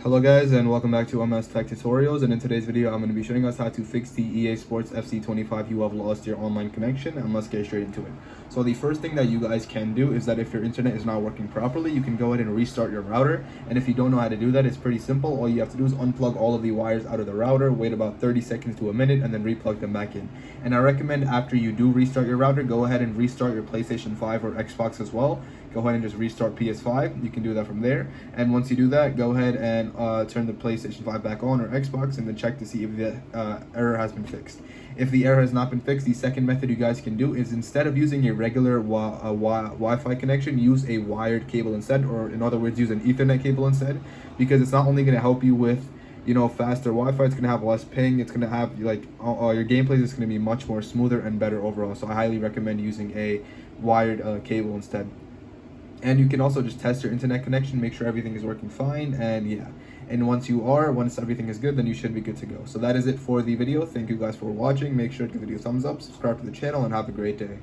Hello guys, and welcome back to MS Tech Tutorials, and in today's video I'm going to be showing us how to fix the EA Sports FC25 you have lost your online connection, and let's get straight into it. So the first thing that you guys can do is that if your internet is not working properly, you can go ahead and restart your router. And if you don't know how to do that, it's pretty simple. All you have to do is unplug all of the wires out of the router, wait about 30 seconds to a minute, and then replug them back in. And I recommend after you do restart your router, go ahead and restart your PlayStation 5 or Xbox as well. Go ahead and just restart PS5. You can do that from there. And once you do that, go ahead and turn the PlayStation 5 back on or Xbox, and then check to see if the error has been fixed. If the error has not been fixed, the second method you guys can do is, instead of using a regular Wi-Fi connection, use a wired cable instead, or in other words, use an Ethernet cable instead, because it's not only going to help you with faster Wi-Fi, it's going to have less ping, it's going to have your gameplay is going to be much more smoother and better overall. So I highly recommend using a wired cable instead. And you can also just test your internet connection, make sure everything is working fine, and yeah. And once everything is good, then you should be good to go. So that is it for the video. Thank you guys for watching. Make sure to give the video a thumbs up, subscribe to the channel, and have a great day.